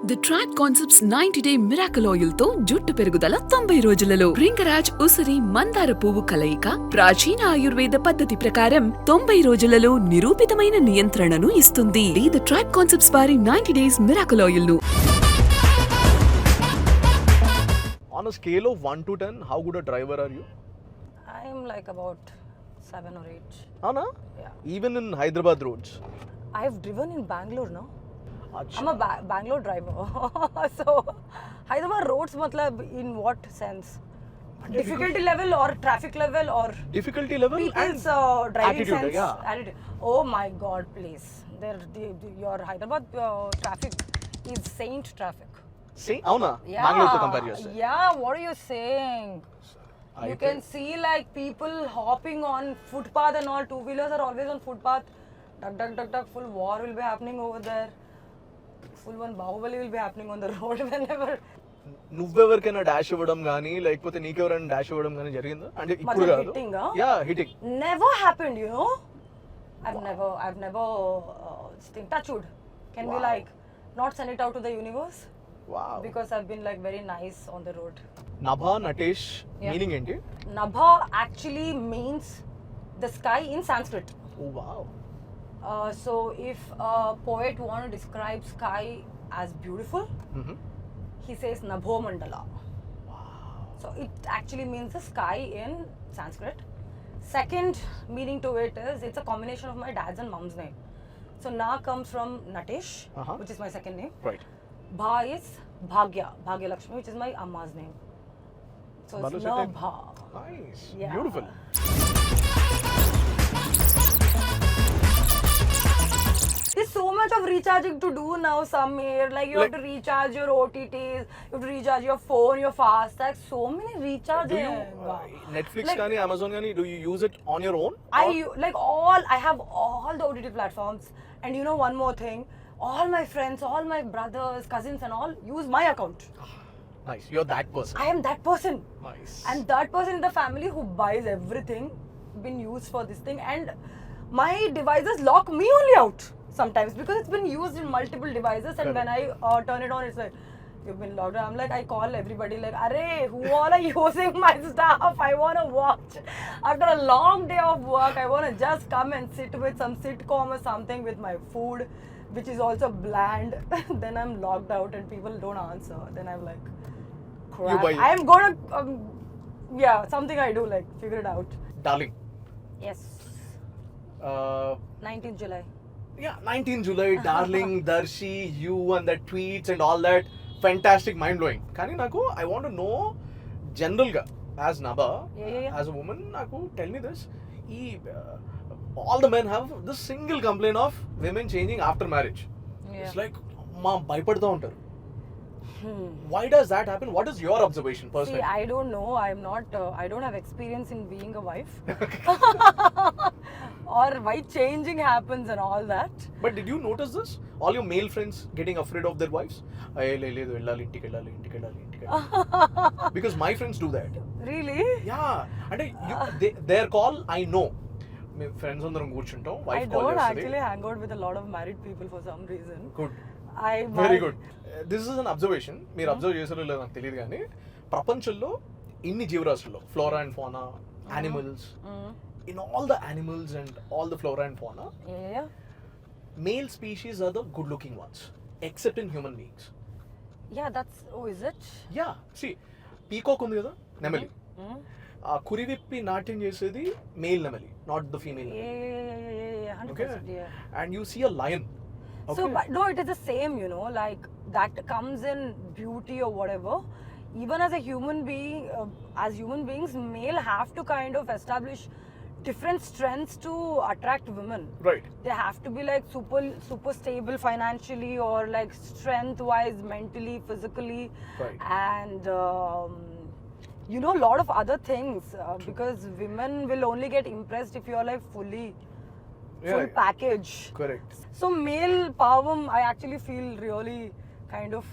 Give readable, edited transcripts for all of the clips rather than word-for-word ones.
The track concepts 90-డే miracle oil తో జుట్టు పెరుగుదల 90 రోజులలో భృంగరాజ్ ఉసిరి మందార పువ్వు కలయిక ప్రాచీన ఆయుర్వేద పద్ధతి ప్రకారం 90 రోజులలో నిరూపితమైన నియంత్రణను ఇస్తుంది. ది ట్రాక్ కాన్సెప్ట్స్ వారి 90 డేస్ మిరాకల్ ఆయిల్ ను. On a scale of 1 to 10, how good a driver are you? I'm like about 7 or 8. Anna? Yeah. Even in Hyderabad roads? I've driven in Bangalore, no? Achha. I'm a Bangalore driver. So, Hyderabad roads, matlab, in what sense? Difficulty level or traffic level or Difficulty level people's and driving attitude, sense? yeah. Attitude. Oh my God, please. Your Hyderabad traffic is saint traffic. See, Avuna? Yeah. Bangalore to compare yourself. Yeah, what are you saying? You can see like people hopping on footpath and all. Two-wheelers are always on footpath. Duck, duck, duck, duck. Full war will be happening over there. Full one Bahubali will be happening on the road whenever. నువ్వెవరికైనా dash ఇవ్వడం కానీ లేకపోతే నీకెవరైనా dash ఇవ్వడం కానీ జరిగిందా అంటే ఇప్పుడు కాదు hitting, yeah hitting Never happened, you know. I've never touch wood. Can we like not send it out to the universe? Wow Because I've been like very nice on the road. Nabha Natesh Yeah. Meaning ఏంటి Nabha actually means the sky in Sanskrit. Oh wow So if a poet want to describe sky as beautiful, he says Nabho Mandala. So it actually means the sky in Sanskrit. Second meaning to it is it's a combination of my dad's and mom's name. So Na comes from Natesh, which is my second name. Right Bha is Bhagya, Bhagya Lakshmi, which is my amma's name. So Balu it's Shetty. Nabha. Nice Yeah. Beautiful There's so much of recharging to do now, Samir. Like you have to recharge your OTTs, you have to recharge your phone, your fast. So many Do recharging. you Netflix Like- కానీ Amazon కానీ do you use it on your own? I have all the OTT platforms, and you know one more thing, all my friends, all my brothers, cousins, and all use my account. Nice, you're that person. I am that person, Nice. and that person in the family who buys everything been used for this thing, and my devices lock me only out sometimes because it's been used in multiple devices, and when I turn it on, it's like, you've been locked out. I'm like, I call everybody like, arey, who all are using my stuff? I want to watch. After a long day of work, I want to just come and sit with some sitcom or something with my food, which is also bland. Then I'm locked out and people don't answer. Then I'm like, crap. buy it. I'm gonna, something I do, like, figure it out. Darling. Yes. 19th July. Yeah, 19 July, darling, Darshi, you and the tweets and all that. Fantastic, mind-blowing. కానీ నాకు I want to know general గా as Nabha, Yeah. as a woman, నాకు tell me this. All the men have this single complaint of women changing after marriage. Yeah. It's like మా భయపడుతూ ఉంటారు. Why does that happen? What is your observation See, personally? I don't know. I'm not. I don't have experience in being a wife, or why changing happens and all that. But did you notice this? All your male friends getting afraid of their wives? లేదు వెళ్ళాలి ఇంటికి వెళ్ళాలి because my friends do that. Really? Yeah, అంటే their call I know. Me friends అందరం కూర్చుంటాం I wife call don't చేస్తుంది. actually hang out with a lot of married people for some reason. Good I very good this is an observation మీరు observe చేసారో లేదో నాకు తెలియదు కానీ ప్రపంచంలో ఇన్ని జీవరాశుల్లో flora and fauna animals in all the animals and all the flora and fauna Yeah. male species are the good looking ones except in human beings. Yeah. That's. Oh, is it? Yeah, see, peacock ఉంది కదా నెమలి Mm. ఆ కురివిప్పి నాట్యం చేసేది male నెమలి not the female Yeah. 100%. Yeah. And you see a lion So, but no, it is the same, you know, like that comes in beauty or whatever. Even as a human being, as human beings, male have to kind of establish different strengths to attract women. Right They have to be like super stable financially or like strength wise, mentally, physically, Right. and you know, a lot of other things because women will only get impressed if you are like full package. Correct So male power, I actually feel really kind of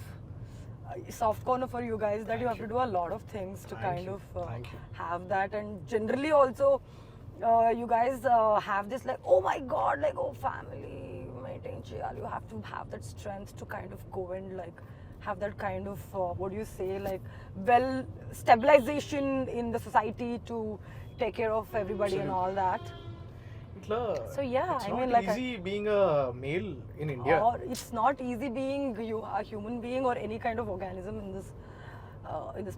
soft corner for you guys that you have to do a lot of things to Thank kind you. of Thank you. have that, and generally also you guys have this like, oh my god, like, oh, family maintain cheyali. You have to have that strength to kind of go and like have that kind of what do you say, like well stabilization in the society to take care of everybody and all that. Itla, So, yeah, it's I not mean, like, easy being a male in India. Or it's not easy being a human being or any kind of organism in this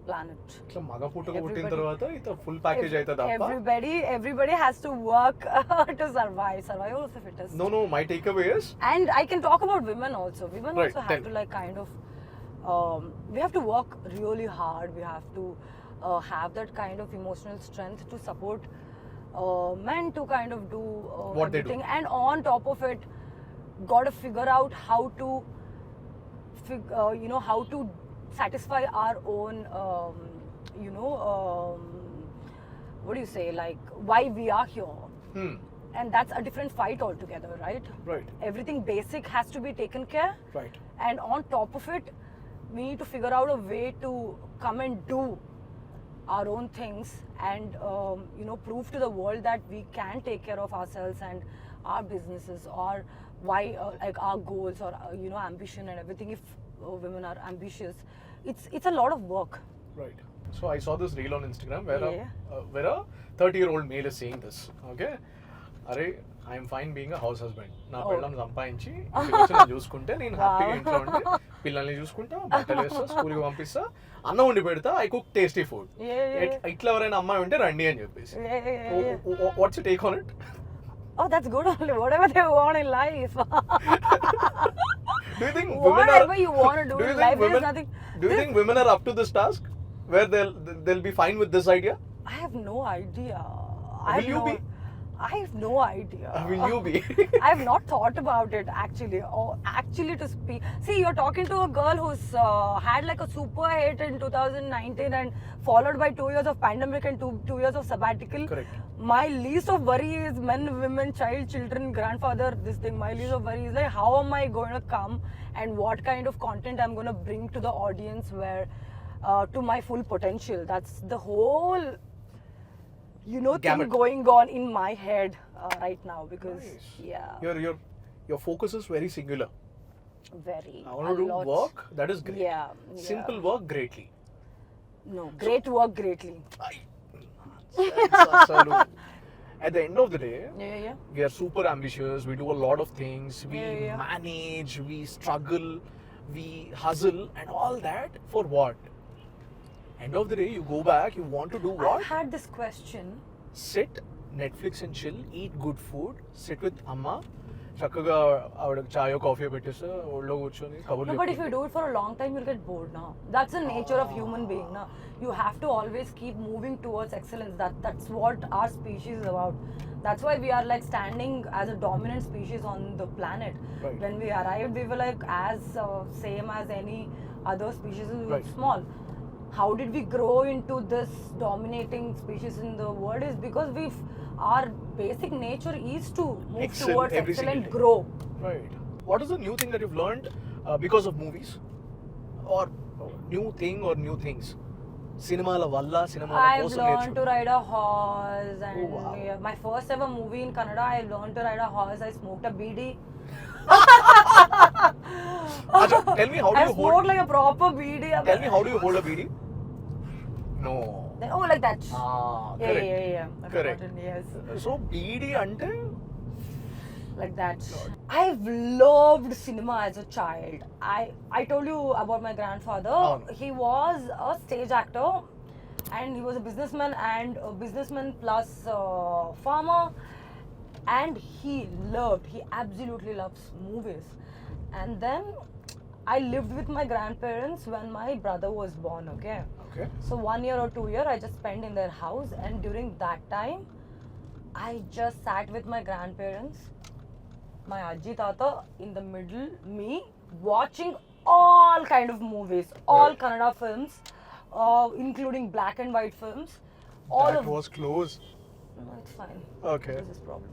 planet. ఇట్లా మగ పుట్టుక పుట్టిన Everybody- తర్వాత ఇట్లా full package అవుతుంది తప్ప Everybody has to work to survive. Survival of the fittest. No, my takeaway is And I can talk about women also. Women Right, also tell have me. to like kind of, we have to work really hard. We have to have that kind of emotional strength to support men to kind of do What they do. everything. And on top of it, got to figure out how to, how to satisfy our own, what do you say, like why we are here. hmm, And that's a different fight altogether, right? right, Everything basic has to be taken care, right. and on top of it we need to figure out a way to come and do our own things and prove to the world that we can take care of ourselves and our businesses, or why like our goals or ambition and everything. If women are ambitious, it's a lot of work. Right. So I saw this reel on Instagram where Yeah. where a 30-year-old male is saying this. Okay, అరే I'm fine being a house husband. నా Oh. పిల్లల్ని సంపాదించి ఇంటికి వచ్చి నేను చూసుకుంటే నేను హ్యాపీగా ఇంట్లో ఉండి పిల్లల్ని చూసుకుంటా, బట్టలు వేస్తా, స్కూల్కి పంపిస్తా, అన్నం వండి పెడతా, I cook tasty food. Yeah. ఇట్లా ఎవరైనా అమ్మాయి ఉంటే రండి అని చెప్పేసి. Yeah. What's you take on it? Oh, that's good only. Whatever they want in life. Do you think women are? Whatever you want to do Do you in think life, there's women? nothing. Do you think women are up to this task, where they'll be fine with this idea? I have no idea. Will you be? I have no idea. Will you be? I have not thought about it actually. Or actually to speak. See, you're talking to a girl who's had like a super hit in 2019 and followed by 2 years of pandemic and two years of sabbatical. Correct. My least of worry is men, women, child, children, grandfather, this thing. My least of worry is like how am I going to come and what kind of content I'm going to bring to the audience where to my full potential. That's the whole thing Gamut. going on in my head right now because Nice. yeah, Your focus is very singular. very. I want to do a lot. work that is great. Yeah. Simple work greatly. No, great work greatly. At the end of the day, Yeah. we are super ambitious. We do a lot of things. We Yeah. manage. We struggle. We hustle, and all that for what? End of the day, you go back. You want to do I've what? had this question. Sit, Netflix and chill. Eat good food. Sit with Amma. చక్కగా ఆవిడ చాయో coffee పెట్టేస్తే ఒళ్ళో కూర్చొని No, కబుర్లు but if you చెప్పుకుంటూ. do it for a long time, you'll get bored now. That's the nature of human being. Now, you have to always keep moving towards excellence. That's what our species is about. That's why we are like standing as a dominant species on the planet. Right. When we arrived, we were like as same as any other species. We were Right. small. How did we grow into this dominating species in the world? Is because our basic nature is to move Excel towards every excel single and day. grow. Right. What is the new thing that you've learned because of movies? Or new thing or new things? సినిమాల వల్ల సినిమాల I've కోసం learned to నేర్చుకున్నా. ride a horse and Oh, wow. yeah, my first ever movie in Kannada, I learned to ride a horse. I smoked a BD. Acha, tell me how do I you smoked hold? like a proper BD. Tell me how do you hold a BD? No. Oh, like that. Ah, Yeah, correct. yeah. I've Correct. forgotten, yes. So BD అంటే Like that. I've loved cinema as a child. I told you about my grandfather. He was a stage actor and he was a businessman plus farmer, and he absolutely loves movies. And then I lived with my grandparents when my brother was born, okay? Okay. So 1 year or 2 year I just spent in their house, and during that time I just sat with my grandparents, my Ajji Tata in the middle, me watching all kind of movies, all Right. Kannada films, including black and white films. All That of was close. No, it's fine. Okay. This is problem.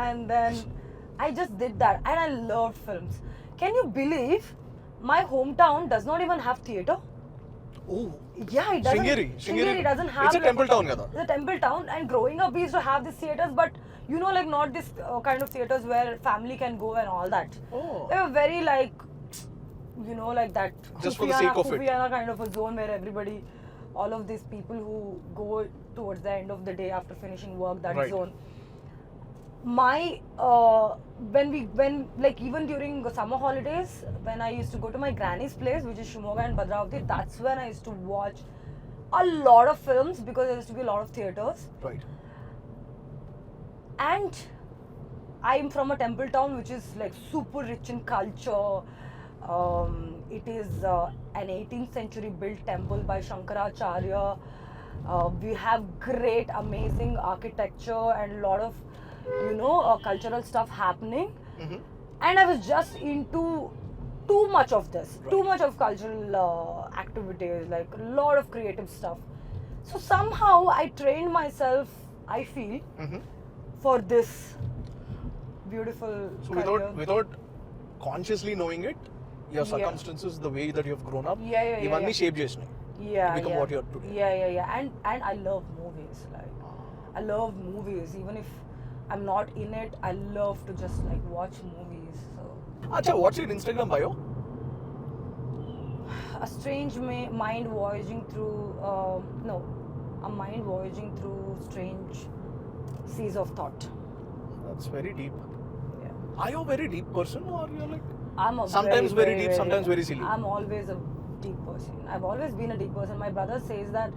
And then I just did that, and I loved films. Can you believe my hometown does not even have theatre? Oh. Yeah, it doesn't. Shringeri doesn't have. It's a temple town కదా. It's a temple town, and growing up we used to have these theatres, but like not this kind of theatres where family can go and all that. Oh. They were very like you know, like that Just for the sake of it. Kufiana kind of a zone where everybody, all of these people who go towards the end of the day after finishing work, that Right. zone. My when like even during the summer holidays, when I used to go to my granny's place, which is Shimoga and Bhadravati, that's when I used to watch a lot of films because there used to be a lot of theaters. Right. And I'm from a temple town which is like super rich in culture. It is an 18th century built temple by Shankaracharya. We have great, amazing architecture and a lot of, you know, cultural stuff happening. Mm-hmm. And I was just into too much of this, Right. too much of cultural activities, like a lot of creative stuff. So somehow I trained myself, I feel, Mm-hmm. for this beautiful So career. without consciously knowing it, your Yeah. circumstances, the way that you've grown up, Yeah. ఇవన్నీ shape చేసినాయి. Yeah, become yeah. what you are today. Yeah. And I love movies. Like I love movies. Even if I'm not in it, I love to just like watch movies. So Acha, what's your Instagram bio? a strange mind voyaging through a mind voyaging through strange seas of thought. That's very deep. Yeah. Are you a very deep person or you're like I'm a sometimes very deep, sometimes very silly? I'm always a deep person. I've always been a deep person. My brother says that,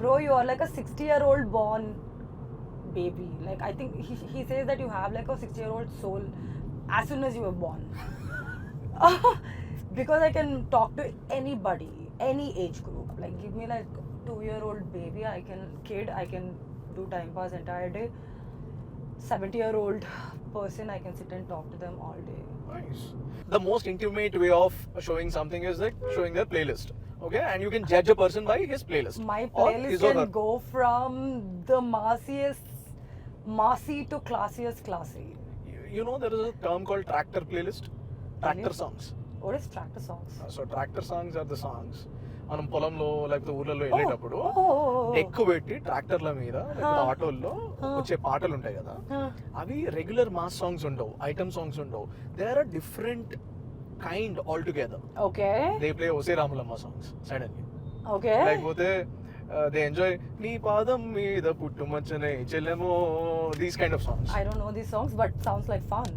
bro, you are like a 60-year-old born baby. Like I think he says that you have like a 60-year-old soul as soon as you were born. Because I can talk to anybody, any age group. Like give me like 2-year-old baby, I can do time pass entire day. 70-year-old person, I can sit and talk to them all day. Nice. The most intimate way of showing something is like showing their playlist. Okay, and you can judge a person by his playlist. My Or playlist his or her. can go from the massy to classiest classy. You know there is a term called tractor playlist. Tractor Really? songs. What is tractor songs? So tractor songs are the songs మనం పొలంలో లేకపోతే ఊర్లలో వెళ్ళేటప్పుడు Oh. ఎక్కువ పెట్టి ట్రాక్టర్ల మీద లేకపోతే ఆటోల్లో వచ్చే పాటలు ఉంటాయి కదా అవి రెగ్యులర్ మాస్ సాంగ్స్ ఉండవు ఐటమ్ సాంగ్స్ ఉండవు they are a different kind altogether Okay. They play Osey Ramulamma songs suddenly Okay. లేకపోతే దే ఎంజాయ్ నీ పాదం మీద పుట్టుమచ్చనే చెల్లెమో these kind of songs I don't know these songs, but sounds like fun.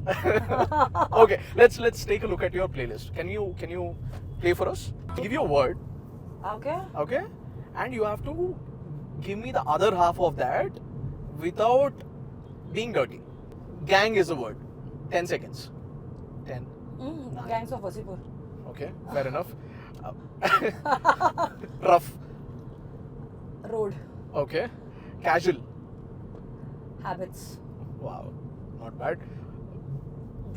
Okay, let's take a look at your playlist. Can you play for us? Give you a word, Okay. okay? And you have to give me the other half of that without being dirty. Gang is a word. 10 seconds. 10. Gangs of Wasipur. Okay, fair enough. Rough. Road. Okay. Casual. Habits. Wow, not bad.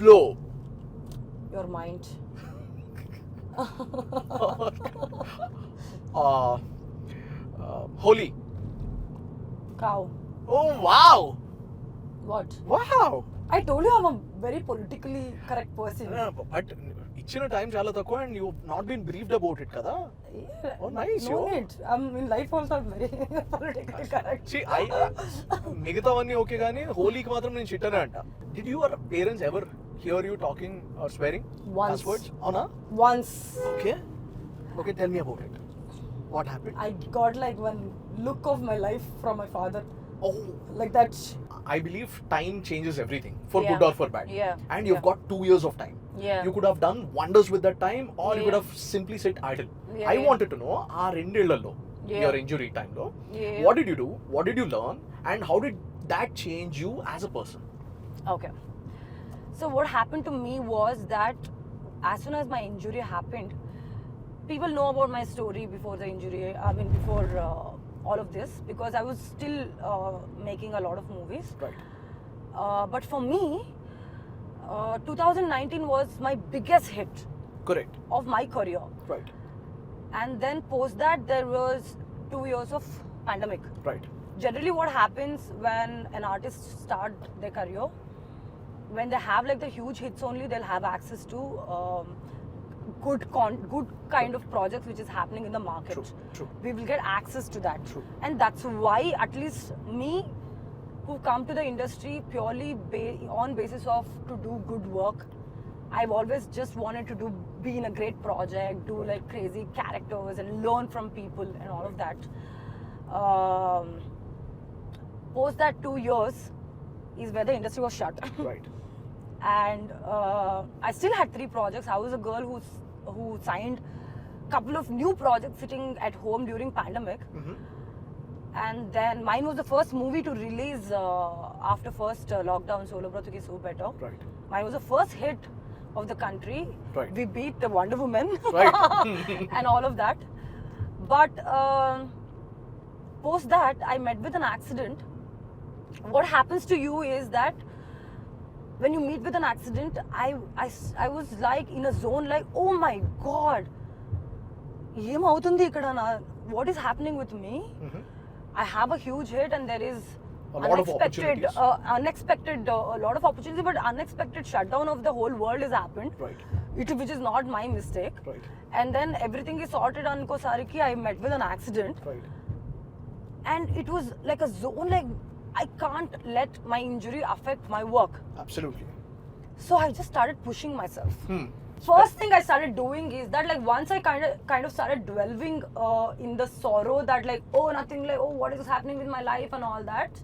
Blow. Your mind. Holy. Cow. Oh wow! What? Wow! I told you I'm a very politically correct person. But ఇచ్చిన time చాలా తక్కువ and you not been briefed about it కదా Yeah. Oh, nice, No yo. need. I'm in life also I'm very politically correct. మిగతావన్నీ okay కానీ హోలీకి మాత్రం నేను shit అనే అంట did your parents ever hear you talking or swearing Once. అవునా Once okay okay tell me about it what happened I got like one look of my life from my father. Oh, Like that. I believe time changes everything for Yeah. good or for bad. Yeah. And you've Yeah. got 2 years of time. Yeah. You could have done wonders with that time, or you could Yeah. have simply sit idle. Yeah, I yeah. wanted to know, our రెండేళ్లలో, Yeah. your injury time, lo, Yeah. what did you do? What did you learn? And how did that change you as a person? Okay. So what happened to me was that as soon as my injury happened, people know about my story before the injury. I mean before all of this, because I was still making a lot of movies. Right. But for me, 2019 was my biggest hit Correct. of my career. Right. And then post that there was 2 years of pandemic. Right. Generally what happens when an artist start their career, when they have like the huge hits only, they'll have access to good kind of projects which is happening in the market. True. True. We will get access to that. True. And that's why at least me, who come to the industry purely on basis of to do good work, I've always just wanted to do be in a great project, do like crazy characters and learn from people and all of that. Post that 2 years is where the industry was shut. Right. And I still had 3 projects. I was a girl who signed a couple of new projects sitting at home during pandemic. And then mine was the first movie to release after first lockdown, Solo Brother Ki So Better. Right. Mine was the first hit of the country. Right. We beat the Wonder Woman. Right. And all of that. But post that, I met with an accident. What happens to you is that when you meet with an accident, I was like in a zone like, oh my god, what is happening with me? I have a huge hit and there is A lot of opportunities. unexpected, a lot of opportunity, but unexpected shutdown of the whole world has happened. Right. Which is not my mistake. Right. And then everything is sorted on Kosariki. I met with an accident. Right. And it was like a zone, like I can't let my injury affect my work. Absolutely. So I just started pushing myself. Hmm. First thing I started doing is that like once I kind of started dwelling in the sorrow that like, oh nothing, like, oh what is happening with my life and all that,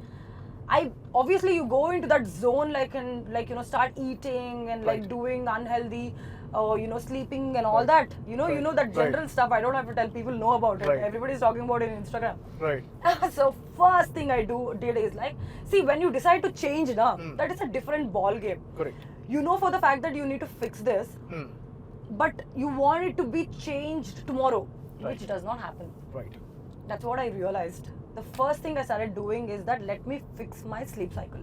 I obviously you go into that zone like and like, you know, start eating and like Right. doing unhealthy, you know, sleeping and all Right. that, you know Right. that general Right. stuff. I don't have to tell people know about it. Right. Everybody's talking about it on Instagram. Right. So first thing I did is like, see, when you decide to change now, that is a different ball game. Correct. You know for the fact that you need to fix this, but you want it to be changed tomorrow, Right. which does not happen. Right. That's what I realized. The first thing I started doing is that let me fix my sleep cycle.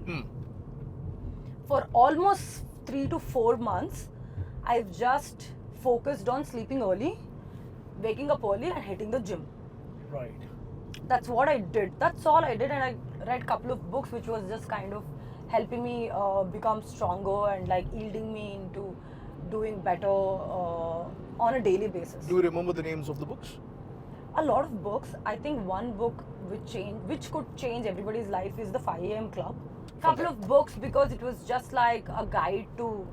For almost 3 to 4 months, I've just focused on sleeping early, waking up early and hitting the gym. Right. That's what I did. That's all I did, and I read a couple of books which was just kind of helping me become stronger and like yielding me into doing better on a daily basis. Do you remember the names of the books? A lot of books. I think one book which could change everybody's life is the 5 a.m. Club. Couple of books because it was just like a guide to,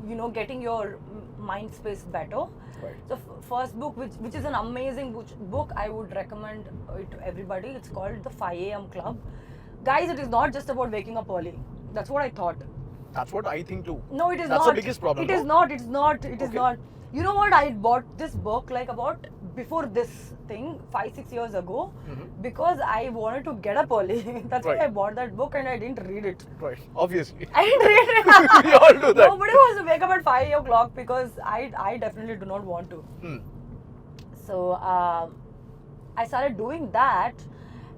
you know, getting your mind space better. Right. The first book, which is an amazing book, I would recommend it to everybody. It's called the 5 a.m. Club. Guys, it is not just about waking up early. That's what I thought. That's what I think too. No, it is That's not. the biggest problem. It is not. It's not. It is Okay. not. You know what? I bought this book like about before this thing 5-6 years ago because I wanted to get up early. That's why Right. I bought that book and I didn't read it. Right. Obviously. I didn't read it. We all do that. Nobody wants to wake up at 5 o'clock because I definitely do not want to. So I started doing that,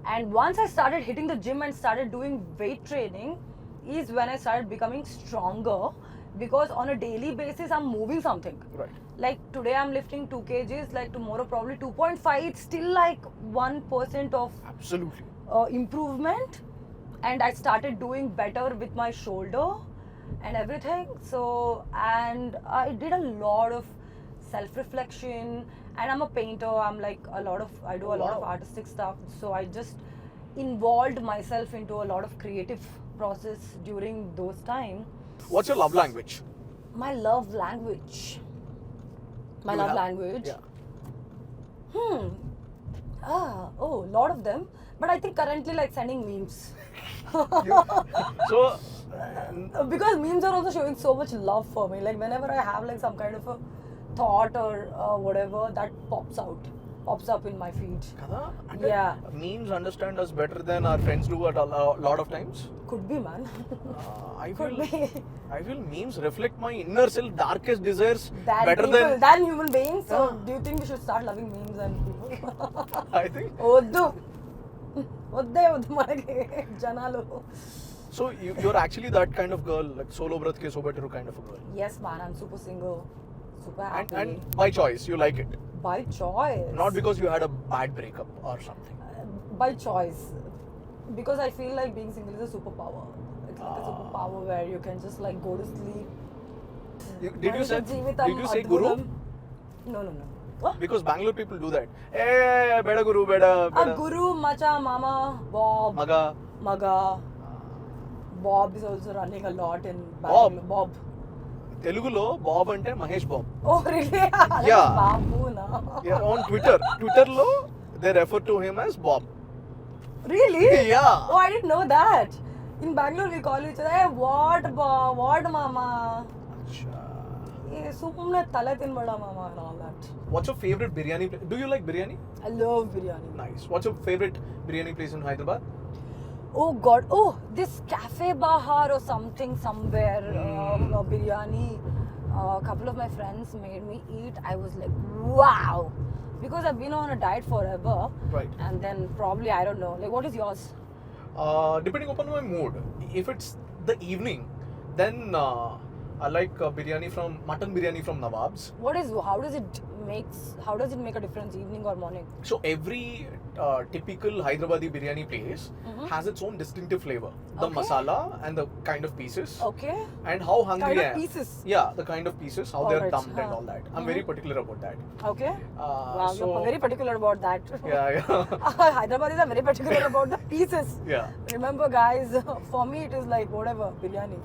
and once I started hitting the gym and started doing weight training is when I started becoming stronger because on a daily basis I'm moving something. Right. Like today I'm lifting 2 kgs, like tomorrow probably 2.5. It's still like 1% of Absolutely. improvement, and I started doing better with my shoulder and everything. So, and I did a lot of self-reflection, and I'm a painter. I do a lot of artistic stuff. So I just involved myself into a lot of creative process during those times. What's your love language? My love language. My Do you love have- language. Yeah. Lot of them. But I think currently like sending memes. So, Because memes are also showing so much love for me. Like whenever I have like some kind of a thought or whatever, that pops up in my feed. Kada? Yeah. Memes understand us better than our friends do at a lot of times. Could be, man. I Could feel be. I feel memes reflect my inner self, darkest desires Than better people, than than human beings. So Yeah. do you think we should start loving memes and people? I think. Oddu. Odde manaki janalu. So you're actually that kind of girl, like Solo Brat Ke So Better kind of a girl. Yes, man. I'm super single. Super happy. And by choice, you like it. By choice. Not because you had a bad breakup or something. By choice. Because I feel like being single is a superpower. It's like a superpower where you can just like go to sleep. Did you say Guru? No. What? Because Bangalore people do that. Hey, beda Guru, beda. Guru, Macha, Mama, Bob, Maga. Maga. Bob is also running a lot in Bob? Bangalore. Bob. తెలుగులో Bob అంటే Mahesh Bob. Oh, really? Yeah. Babu, na. Yeah, on ట్విట్టర్లో they refer to him as Bob. Really? Yeah. Oh, I didn't know that. In Bangalore, we call each other, hey, what, mama? Sumne tala tinbada, mama, and all that. What's your favorite biryani place? Do you like biryani? I love biryani. Nice. What's your favorite biryani place in Hyderabad? Oh God! Oh, this Cafe Bahar or something somewhere. Biryani. A couple of my friends made me eat. I was like, wow, because I've been on a diet forever. Right. And then probably I don't know. Like, what is yours? Depending upon my mood. If it's the evening, then I like mutton biryani from Nawab's. How does it make a difference, evening or morning? So every typical Hyderabadi biryani place has its own distinctive flavor. The Okay. masala and the kind of pieces. Okay. And how hungry Kind of I am. pieces. Yeah, the kind of pieces, how they're Alright, dumped and huh. all that. I'm very particular about that. Okay. Wow, So you're very particular about that. yeah. Hyderabadis are very particular about the pieces. Yeah. Remember, guys, for me it is like whatever, biryani.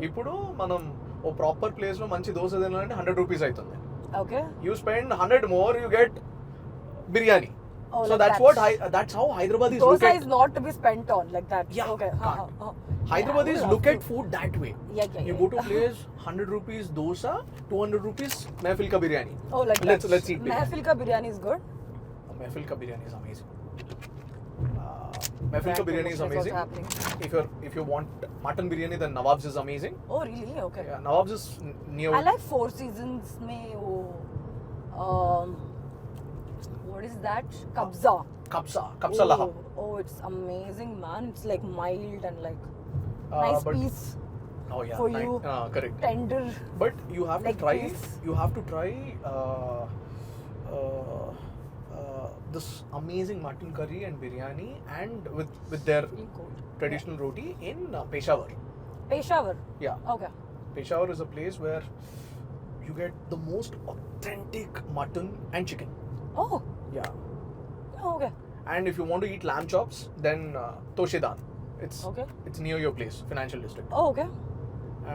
ఇప్పుడు మనం ఓ proper place లో మంచి దోశ తినాలంటే 100 rupees అవుతుంది. Okay. You spend 100 more, you get biryani. Oh, So like that's how Hyderabadis Dosa look at. is not to be spent on like that. Yeah, Okay. can't. Hyderabadis Yeah, look I at food that way. Yeah. You go to a place, 100 rupees dosa, 200 rupees Mehfil ka biryani. Oh, like Let's that. eat biryani. Mehfil ka biryani is good. Mehfil ka biryani is amazing. Mehfil ka Right, biryani is what's amazing. happening? If you want mutton biryani, then Nawab's is amazing. Oh, really? Okay. Yeah, Nawab's is near. I like Four Seasons mein what is that? Kabza. Kabsa laham. Oh, it's amazing, man. It's like mild and like nice but- piece, Oh yeah, for you. correct. tender. But you have Leg to try. piece. You have to try this amazing mutton curry and biryani, and with their Feel cold. traditional roti in Peshawar. Peshawar. Yeah, Okay. Peshawar is a place where you get the most authentic mutton and chicken. Oh. Yeah, Oh, okay. and if you want to eat lamb chops, then Toshedan. Okay. It's near your place, financial district. Oh, okay.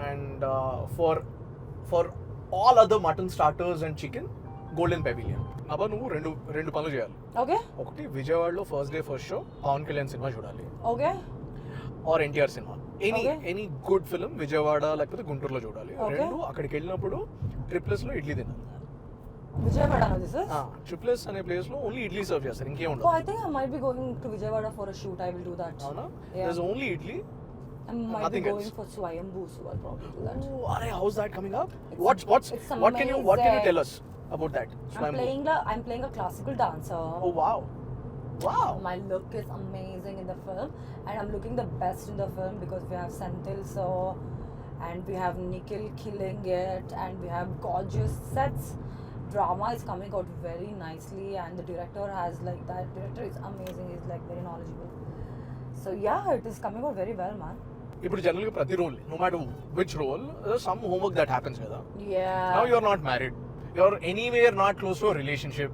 And for all other mutton starters and chicken, Golden Pavilion. అబ్బా నువ్వు రెండు పనులు చేయాలి. Okay. ఒకటి విజయవాడలో first day first show Pawan Kalyan cinema చూడాలి, Okay. Or NTR cinema, Okay. Any good film Vijayawada లేకపోతే గుంటూరులో చూడాలి. Okay. రెండు అక్కడికి వెళ్ళినప్పుడు ట్రిప్లెస్ లో ఇడ్లీ తినాలి. Vijayawada, no, this is? ట్రిప్లెస్ అనే ప్లేస్ లో ఓన్లీ ఇడ్లీ సర్వ్ చేస్తారు, ఇంకేం Oh, ఉండదు. I think I might be going to Vijayawada for a shoot. I will do that. అవునా? Yeah. There's only idli. I might Nothing be going else. for Swayambhu, so I'll probably do that. Oh, are how's that coming up? It's What can you amazing. tell us about that? I'm playing a classical dancer. Oh wow. Wow. My look is amazing in the film, and I'm looking the best in the film because we have Senthil Sir, and we have Nikhil killing it, and we have gorgeous sets. Drama is coming out very nicely, and the director is amazing. He's like very knowledgeable. So yeah, it is coming out very well, man. ఇప్పుడు జనరల్గా ప్రతి role, no matter which role, there's some homework that happens కదా. Yeah. Now you're not married. You're anywhere not close to a relationship.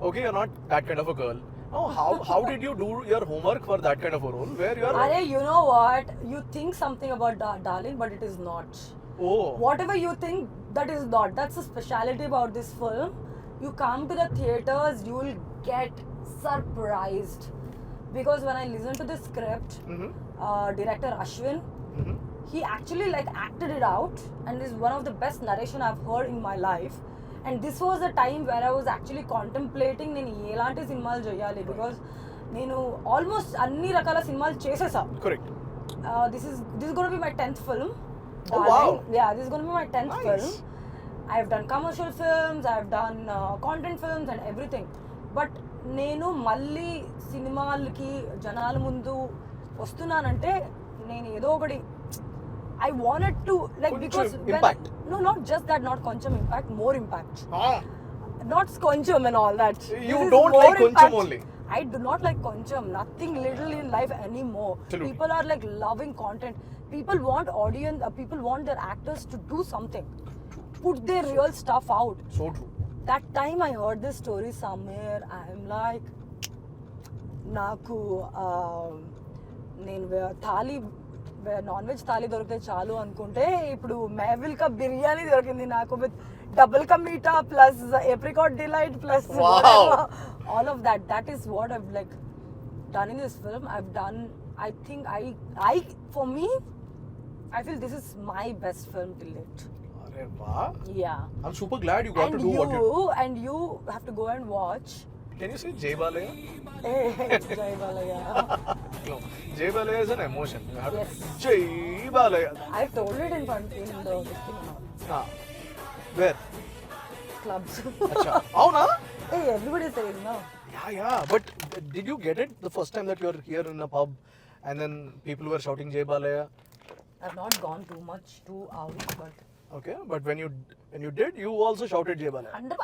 Okay, you're not that kind of a girl. Now, how did you do your homework for that kind of a role where you're? Arey, you know what? You think something about darling, but it is not. Oh. Whatever you think, that is not. That's the speciality about this film. You come to the theaters, you will get surprised. Because when I listen to the script, Mm-hmm. Director Ashwin, Mm-hmm. he actually like acted it out, and is one of the best narration I've heard in my life. And this was a time where I was actually contemplating నేను ఎలాంటి సినిమాలు చేయాలి, because నేను almost అన్ని రకాల సినిమాలు చేసేసా. Correct. This is going to be my 10th film. Oh, wow. Yeah, this is going to be my 10th Nice. film. I've done commercial films, I've done content films and everything. But నేను మళ్ళీ సినిమాలకి జనాల ముందు వస్తున్నానంటే నేను ఏదో ఒకటి I wanted to like కొంచెం because impact. no, not just that, not కొంచెం impact, more impact. Ah. Not కొంచెం and all that. You This is don't more like కొంచెం impact. only. I do not like కొంచెం. Nothing little in life anymore. Absolutely. People are like loving content. People want audience. People want their actors to do something. Put their real stuff out. So true. That time I heard this story somewhere, I'm like, నాకు నేను thali non veg thali దొరికితే చాలు అనుకుంటే ఇప్పుడు మేవిల్ కా బిర్యానీ దొరికింది నాకు with double ka meetha plus apricot delight plus Wow. All of that is what I've like done in this film. I've done, I think for me, I feel this is my best film till date. Arey wow. Yeah. I'm super glad you got And to do what you. and you have to go and watch. Can you say Jay Balaya? Jai Balaya. No. Jay Balaya is an emotion. You have Yes. to Jay Balaya. I've told it in front in the this thing now. Ah. Where? Clubs. Acha. Avuna? Hey, everybody says no. Yeah. But did you get it the first time that you're here in a pub and then people were shouting Jay Balaya? I've not gone too much to out, but Okay. But when you did, you also shouted Jay Balaya. and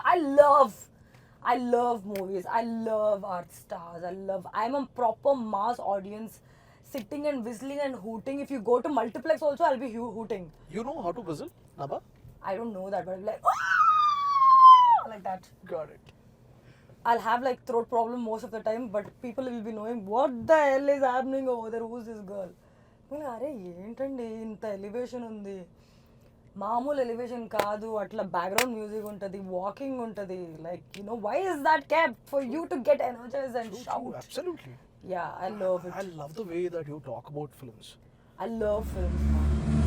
I love movies. I love art stars. I'm a proper mass audience sitting and whistling and hooting. If you go to multiplex also, I'll be hooting. You know how to whistle, Naba? I don't know that, but I'll be like, like that. Got it. I'll have like throat problem most of the time, but people will be knowing what the hell is happening over there. Who's this girl? అరే ఏంటండి ఇంత elevation ఉంది, మామూలు elevation కాదు, అట్లా background music ఉంటుంది, walking ఉంటుంది, like you know why is that kept for you to get energized and True, shout. absolutely. Yeah, I love it. I love the way that you talk about films. I love films, man.